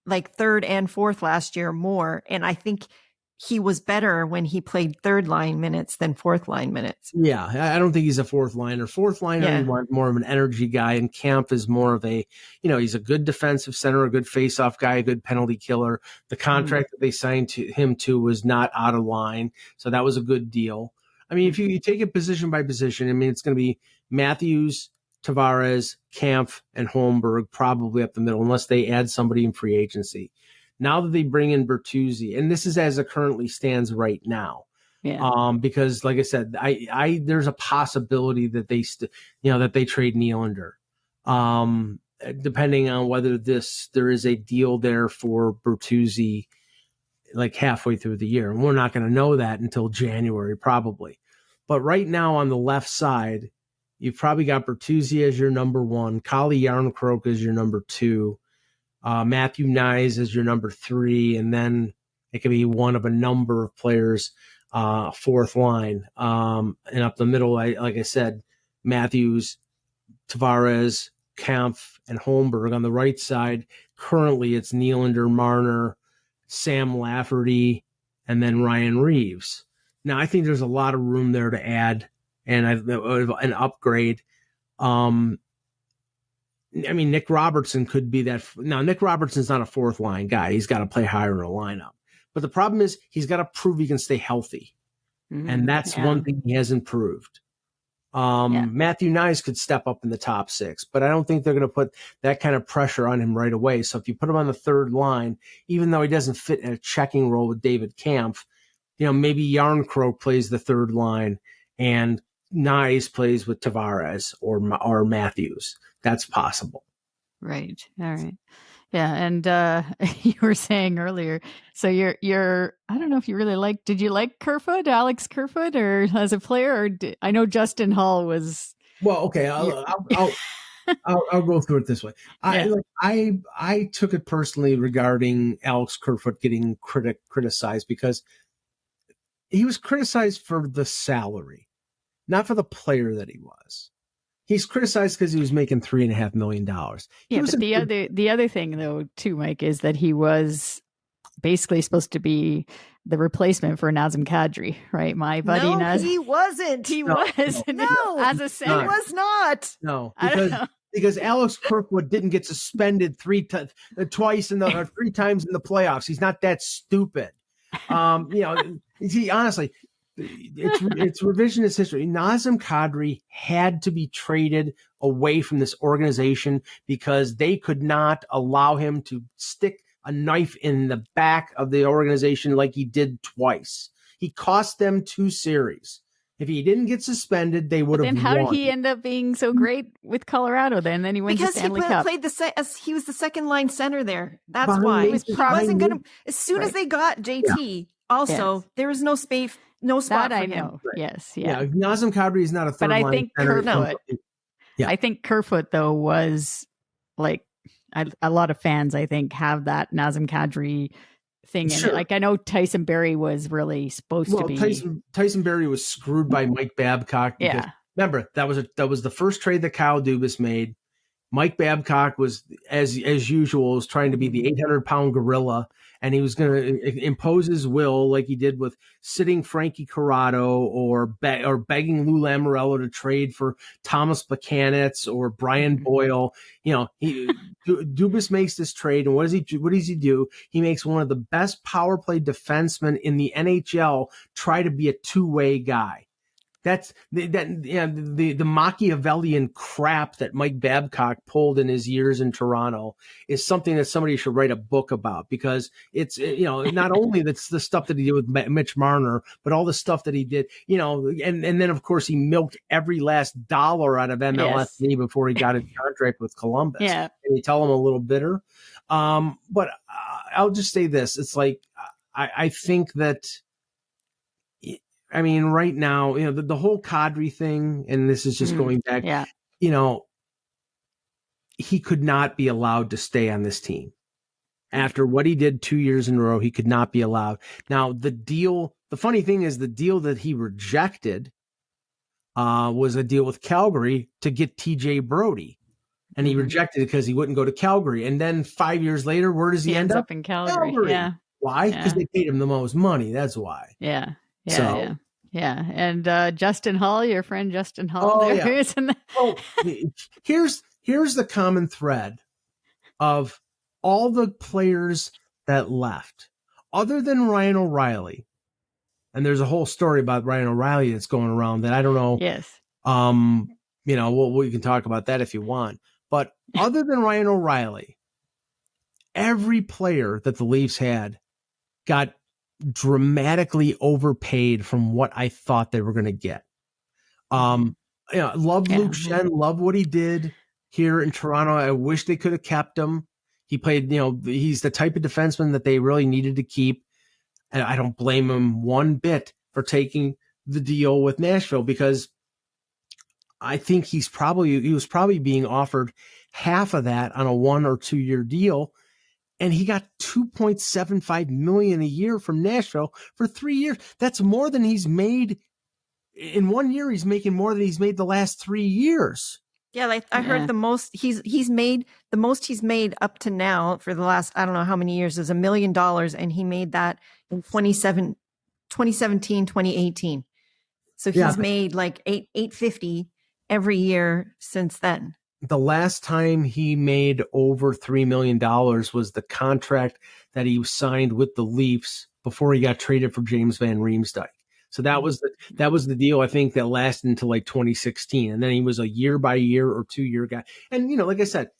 like third and fourth last year more, and I think he was better when he played third line minutes than fourth line minutes. Yeah, I don't think he's a fourth liner. Fourth liner, you want more of an energy guy, and Kampf is more of a, he's a good defensive center, a good faceoff guy, a good penalty killer. The contract that they signed him to was not out of line, so that was a good deal. I mean, if you take it position by position, I mean, it's going to be Matthews, Tavares, Kampf, and Holmberg probably up the middle, unless they add somebody in free agency. Now that they bring in Bertuzzi, and this is as it currently stands right now, because like I said, I there's a possibility that they trade Nylander, depending on whether there is a deal there for Bertuzzi, like halfway through the year, and we're not going to know that until January probably. But right now on the left side, you've probably got Bertuzzi as your number one, Kalle Järnkrok as your number two. Matthew Nyes is your number three, and then it could be one of a number of players, fourth line. And up the middle, like I said, Matthews, Tavares, Kempf, and Holmberg. On the right side, currently it's Nylander, Marner, Sam Lafferty, and then Ryan Reeves. Now, I think there's a lot of room there to add and an upgrade. Nick Robertson could be that. Now, Nick Robertson's not a fourth line guy. He's got to play higher in a lineup. But the problem is he's got to prove he can stay healthy. Mm-hmm. And that's one thing he hasn't proved. Matthew Nyes could step up in the top six, but I don't think they're going to put that kind of pressure on him right away. So if you put him on the third line, even though he doesn't fit in a checking role with David Kampf, maybe Yarncroke plays the third line and Nyes plays with Tavares or Matthews. That's possible. Right. All right. Yeah. And you were saying earlier, so you're I don't know if you really did you like Kerfoot, Alex Kerfoot, or as a player? Or I know Justin Hull was. Well, okay. I'll go through it this way. I took it personally regarding Alex Kerfoot getting criticized because he was criticized for the salary, not for the player that he was. He's criticized because he was making $3.5 million. Yeah, but the other thing though too, Mike, is that he was basically supposed to be the replacement for Nazem Kadri, right? My buddy Nazem. He wasn't. He was. No, as a center. He was not. No, because Alex Kerfoot didn't get suspended three times in the playoffs. He's not that stupid. Honestly. It's revisionist history. Nazem Kadri had to be traded away from this organization because they could not allow him to stick a knife in the back of the organization like he did twice. He cost them 2 series. If he didn't get suspended, they would have won. Then how did he end up being so great with Colorado then? Then he went to Stanley Cup. Because he was the second line center there. That's why. He wasn't going to, as soon as they got JT, there was no space. No spot that for I him. know. Right. Yes. Yeah. Nazem Kadri is not a third line. But I think Kerfoot. I think Kerfoot though was like a lot of fans. I think have that Nazem Kadri thing in it. Like I know Tyson Barrie was really supposed to be. Tyson Barrie was screwed by Mike Babcock. Because, remember that was the first trade that Kyle Dubas made. Mike Babcock was, as usual, was trying to be the 800-pound gorilla, and he was going to impose his will like he did with sitting Frankie Corrado or begging Lou Lamoriello to trade for Thomas Plekanec or Brian Boyle. Dubas makes this trade, and what does he do? He makes one of the best power play defensemen in the NHL try to be a two-way guy. That's the Machiavellian crap that Mike Babcock pulled in his years in Toronto is something that somebody should write a book about, because it's, not only that's the stuff that he did with Mitch Marner, but all the stuff that he did, and then of course he milked every last dollar out of MLSE before he got his contract with Columbus. Yeah. And you tell him a little bitter. But I'll just say this. It's like, I think that, right now, the whole Kadri thing, and this is just going back, he could not be allowed to stay on this team. After what he did 2 years in a row, he could not be allowed. Now, the funny thing is the deal that he rejected was a deal with Calgary to get TJ Brody. And he rejected it because he wouldn't go to Calgary. And then 5 years later, where does he end up? In Calgary. Yeah. Why? Because they paid him the most money. That's why. Yeah. Yeah. And Justin Hull, your friend Justin Hull. Here's the common thread of all the players that left, other than Ryan O'Reilly. And there's a whole story about Ryan O'Reilly that's going around that I don't know. Yes. We can talk about that if you want. But other than Ryan O'Reilly, every player that the Leafs had got dramatically overpaid from what I thought they were going to get. Love Luke Schenn, love what he did here in Toronto. I wish they could have kept him. He played, he's the type of defenseman that they really needed to keep. And I don't blame him one bit for taking the deal with Nashville, because I think he was probably being offered half of that on a 1 or 2 year deal. And he got $2.75 million a year from Nashville for 3 years. That's more than he's made in 1 year. He's making more than he's made the last 3 years. Yeah, like I heard the most he's made up to now for the last, I don't know how many years, is $1 million, and he made that in 2017, 2018. So he's made like 850 every year since then. The last time he made over $3 million was the contract that he signed with the Leafs before he got traded for James Van Riemsdyk. So that was the deal, I think, that lasted until like 2016. And then he was a year by year or 2 year guy. And, like I said,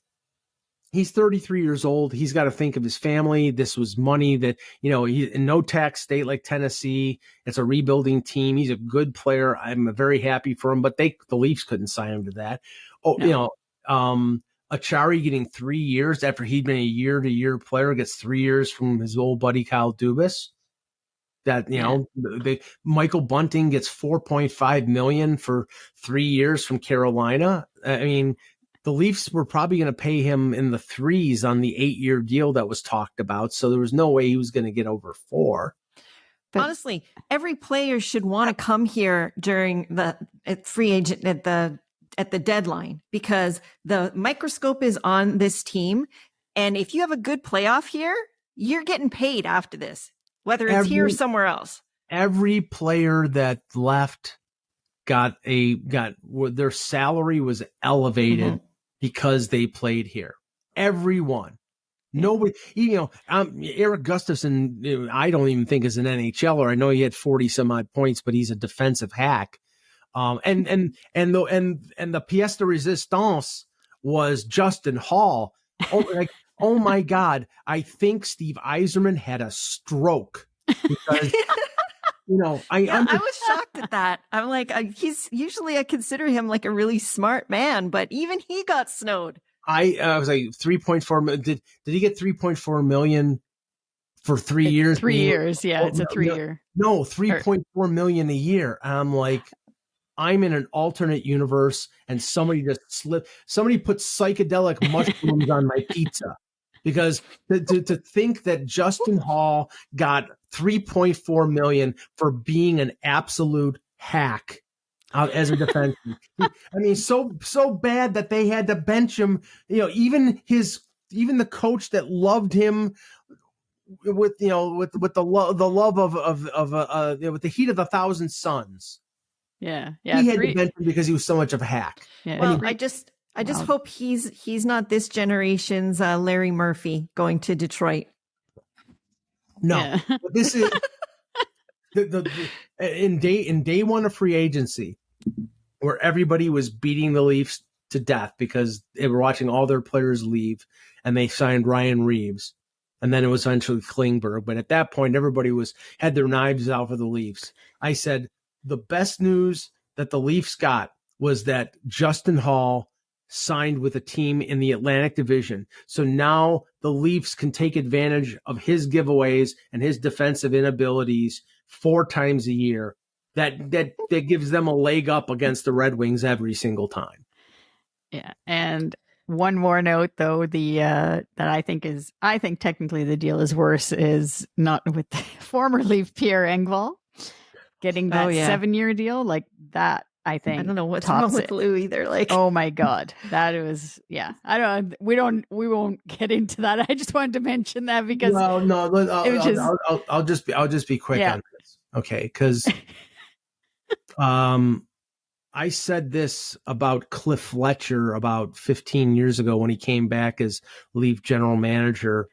he's 33 years old. He's got to think of his family. This was money that, he in no tax state like Tennessee. It's a rebuilding team. He's a good player. I'm very happy for him, but the Leafs couldn't sign him to that. Achari getting 3 years after he'd been a year-to-year player gets 3 years from his old buddy Kyle Dubas. That, Michael Bunting gets $4.5 million for 3 years from Carolina. I mean, the Leafs were probably going to pay him in the threes on the 8-year deal that was talked about. So there was no way he was going to get over 4. But honestly, every player should want to come here during the free agent at the deadline, because the microscope is on this team. And if you have a good playoff here, you're getting paid after this, whether it's here or somewhere else. Every player that left got their salary was elevated because they played here. Everyone. Nobody, Eric Gustafsson, I don't even think is an NHLer. I know he had 40 some odd points, but he's a defensive hack. And the pièce de résistance was Justin Hall. Oh my God. I think Steve Yzerman had a stroke because, I was shocked at that. I'm like, I consider him like a really smart man, but even he got snowed. I was like 3.4 million. Did he get 3.4 million for 3 years? 3 years. Yeah. It's a 3 year. No, 3.4 million a year. I'm like, I'm in an alternate universe and somebody put psychedelic mushrooms on my pizza, because to think that Justin Hall got 3.4 million for being an absolute hack as a defenseman. I mean, so bad that they had to bench him. Even the coach that loved him with the love of with the heat of 1,000 suns. Yeah. He had to bench him because he was so much of a hack. Yeah. Well, I just hope he's not this generation's Larry Murphy going to Detroit. No, but this is in day one of free agency, where everybody was beating the Leafs to death because they were watching all their players leave, and they signed Ryan Reeves, and then it was eventually Klingberg. But at that point, everybody had their knives out for the Leafs. I said, the best news that the Leafs got was that Justin Hall signed with a team in the Atlantic Division. So now the Leafs can take advantage of his giveaways and his defensive inabilities 4 times a year. That gives them a leg up against the Red Wings every single time. Yeah. And one more note, though, that I think technically the deal is worse, is not with the former Leaf Pierre Engvall getting that 7-year deal like that. I think I don't know what's wrong with Lou either. Like, oh my God, that was I don't. We won't get into that. I just wanted to mention that because I'll just be quick on this, okay? Because I said this about Cliff Fletcher about 15 years ago when he came back as Leaf general manager.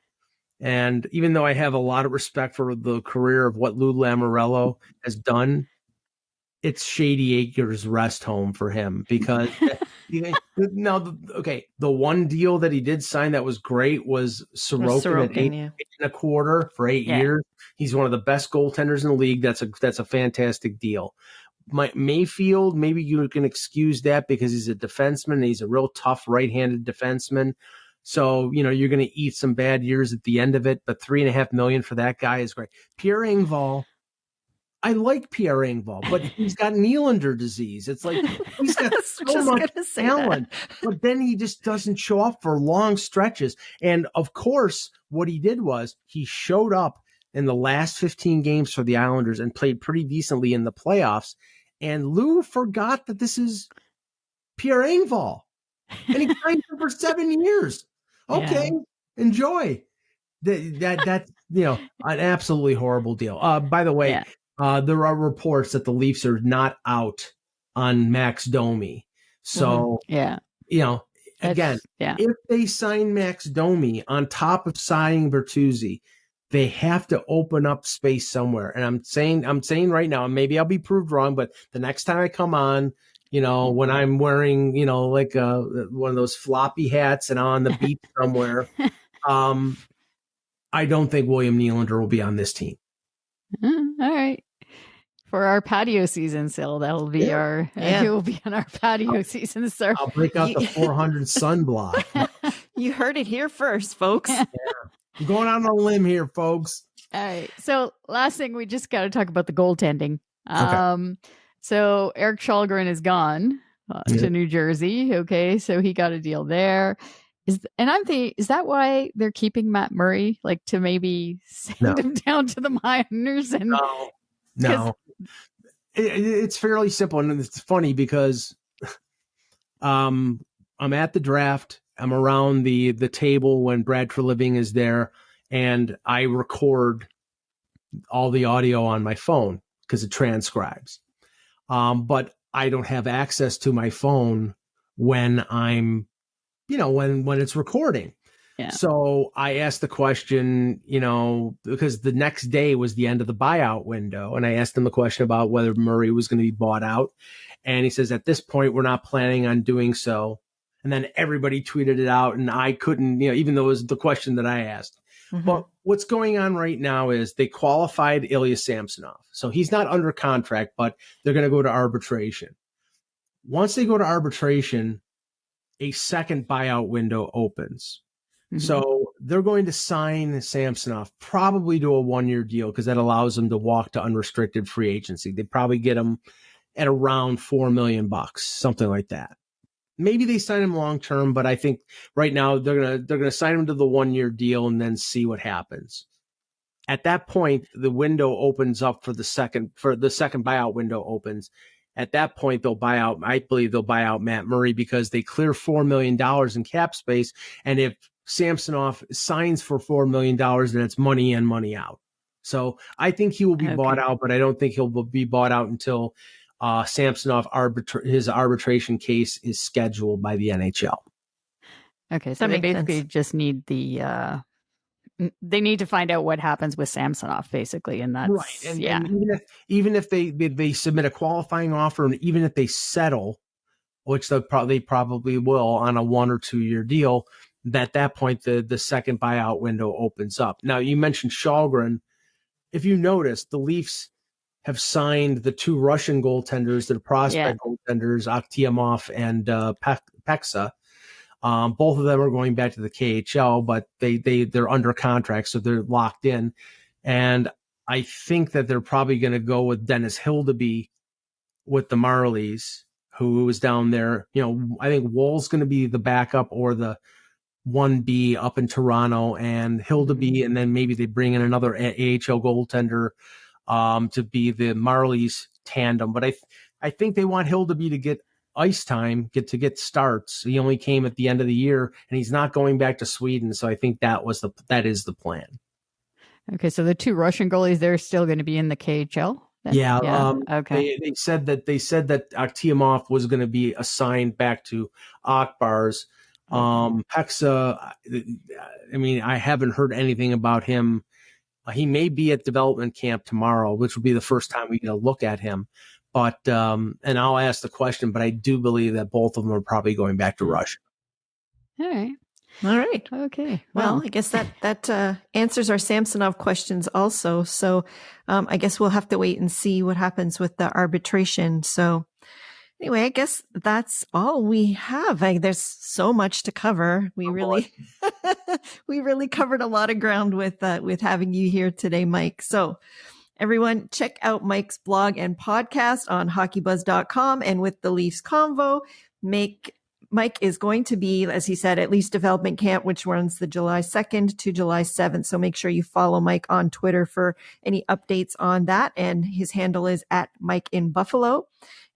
And even though I have a lot of respect for the career of what Lou Lamoriello has done, it's Shady Acres rest home for him, because the one deal that he did sign that was great was Sorokin at 8.25 for 8 years. He's one of the best goaltenders in the league. That's a fantastic deal. Mayfield, maybe you can excuse that because he's a defenseman and he's a real tough right-handed defenseman. So, you're going to eat some bad years at the end of it, but $3.5 million for that guy is great. Pierre Engvall, I like Pierre Engvall, but he's got Nylander disease. It's like he's got so much talent, but then he just doesn't show up for long stretches. And of course, what he did was he showed up in the last 15 games for the Islanders and played pretty decently in the playoffs. And Lou forgot that this is Pierre Engvall. and he signed him for 7 years. Okay, enjoy. That's an absolutely horrible deal. By the way, there are reports that the Leafs are not out on Max Domi. So again, if they sign Max Domi on top of signing Bertuzzi, they have to open up space somewhere. And I'm saying right now, and maybe I'll be proved wrong, but the next time I come on, when I'm wearing, like one of those floppy hats and on the beach somewhere, I don't think William Nylander will be on this team. All right. For our patio season, Sil, that'll be he will be on our patio season. So I'll break out the 400 sunblock. You heard it here first, folks. I'm going out on a limb here, folks. All right. So last thing, we just got to talk about the goaltending. Okay. So Eric Källgren is gone to New Jersey. Okay. So he got a deal there. And I'm thinking, is that why they're keeping Matt Murray, like to maybe send him down to the minors? And no. It's fairly simple, and it's funny because I'm at the draft. I'm around the table when Brad Treliving is there, and I record all the audio on my phone because it transcribes. But I don't have access to my phone when I'm, when it's recording. Yeah. So I asked the question, because the next day was the end of the buyout window. And I asked him the question about whether Murray was going to be bought out. And he says, at this point, we're not planning on doing so. And then everybody tweeted it out. And I couldn't, even though it was the question that I asked. Mm-hmm. But what's going on right now is they qualified Ilya Samsonov. So he's not under contract, but they're going to go to arbitration. Once they go to arbitration, a second buyout window opens. So they're going to sign Samsonov probably to a 1-year deal because that allows them to walk to unrestricted free agency. They probably get him at around $4 million, something like that. Maybe they sign him long term, but I think right now they're gonna sign him to the 1-year deal and then see what happens. At that point, the window opens up for the second buyout window opens. At that point, I believe they'll buy out Matt Murray because they clear $4 million in cap space, and if Samsonov signs for $4 million, then it's money in, money out. So I think he will be bought out, but I don't think he'll be bought out until Samsonov his arbitration case is scheduled by the NHL. Okay, so they basically just need they need to find out what happens with Samsonov, basically, and that's right. And even if they submit a qualifying offer, and even if they settle, which they probably will on a 1 or 2 year deal. At that point, the second buyout window opens up. Now, you mentioned Källgren. If you notice, the Leafs have signed the 2 Russian goaltenders, the prospect goaltenders, Akhtiamov and Peksa. Both of them are going back to the KHL, but they're under contract, so they're locked in. And I think that they're probably going to go with Dennis Hildeby with the Marlies, who was down there. I think Woll's going to be the backup or the 1B up in Toronto, and Hildeby, and then maybe they bring in another AHL goaltender to be the Marlies tandem. But I think they want Hildeby to get ice time, get starts. He only came at the end of the year, and he's not going back to Sweden. So I think that is the plan. Okay, so the 2 Russian goalies, they're still going to be in the KHL? Okay. They said that Akhtiamov was going to be assigned back to Akbar's. Peksa, I haven't heard anything about him. He may be at development camp tomorrow, which will be the first time we get a look at him. But, and I'll ask the question, but I do believe that both of them are probably going back to Russia. All right. Okay. Well, I guess that answers our Samsonov questions also. So, I guess we'll have to wait and see what happens with the arbitration. So, anyway, I guess that's all we have. There's so much to cover. We really covered a lot of ground with having you here today, Mike. So everyone, check out Mike's blog and podcast on hockeybuzz.com. And with the Leafs Convo, Mike is going to be, as he said, at Leafs Development Camp, which runs the July 2nd to July 7th. So make sure you follow Mike on Twitter for any updates on that. And his handle is @MikeInBuffalo.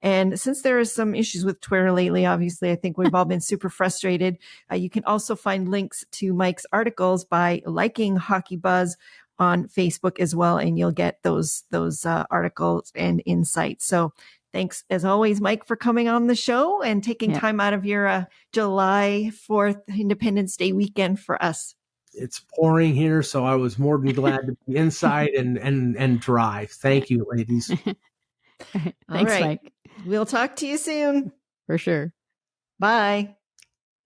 And since there are some issues with Twitter lately, obviously, I think we've all been super frustrated. You can also find links to Mike's articles by liking Hockey Buzz on Facebook as well, and you'll get those articles and insights. So thanks, as always, Mike, for coming on the show and taking time out of your July 4th Independence Day weekend for us. It's pouring here, so I was more than glad to be inside and dry. Thank you, ladies. Thanks, right. Mike. We'll talk to you soon. For sure. Bye.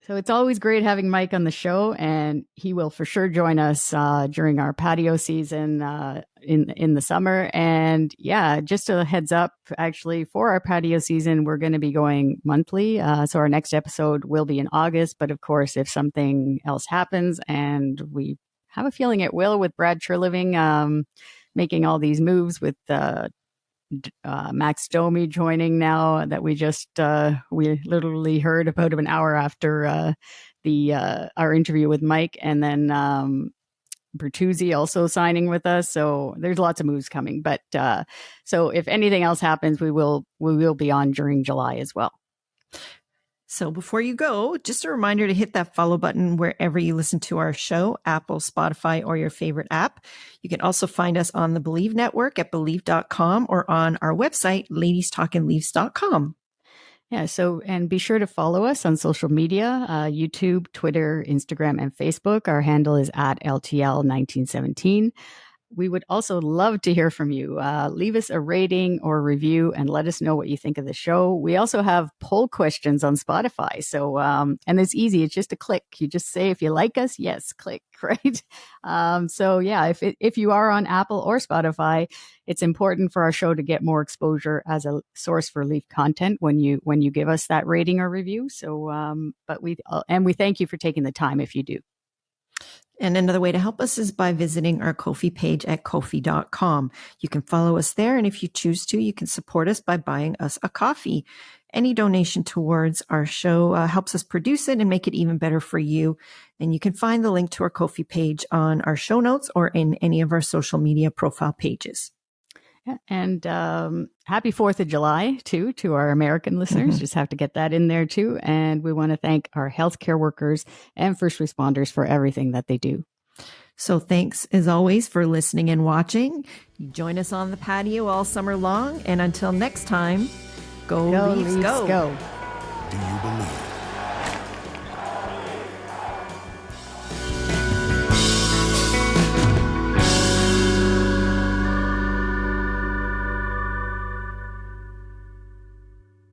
So it's always great having Mike on the show, and he will for sure join us during our patio season in the summer. And yeah, just a heads up, actually, for our patio season, we're going to be going monthly. So our next episode will be in August. But of course, if something else happens, and we have a feeling it will, with Brad Treliving making all these moves with Max Domi joining now, that we literally heard about an hour after our interview with Mike, and then Bertuzzi also signing with us. So there's lots of moves coming. But so if anything else happens, we will be on during July as well. So before you go, just a reminder to hit that follow button wherever you listen to our show, Apple, Spotify, or your favorite app. You can also find us on the Believe Network at Believe.com or on our website, ladiestalkinleafs.com. Yeah. So, and be sure to follow us on social media, YouTube, Twitter, Instagram, and Facebook. Our handle is at LTL1917. We would also love to hear from you. Leave us a rating or review and let us know what you think of the show. We also have poll questions on Spotify. So, and it's easy. It's just a click. You just say, if you like us, yes, click, right? So yeah, if you are on Apple or Spotify, it's important for our show to get more exposure as a source for Leaf content when you give us that rating or review. So, but we thank you for taking the time if you do. And another way to help us is by visiting our Ko-fi page at Ko-fi.com. You can follow us there. And if you choose to, you can support us by buying us a coffee. Any donation towards our show helps us produce it and make it even better for you. And you can find the link to our Ko-fi page on our show notes or in any of our social media profile pages. Yeah, and happy 4th of July, too, to our American listeners. Just have to get that in there, too. And we want to thank our healthcare workers and first responders for everything that they do. So thanks, as always, for listening and watching. Join us on the patio all summer long. And until next time, go Leafs, go. Do you believe?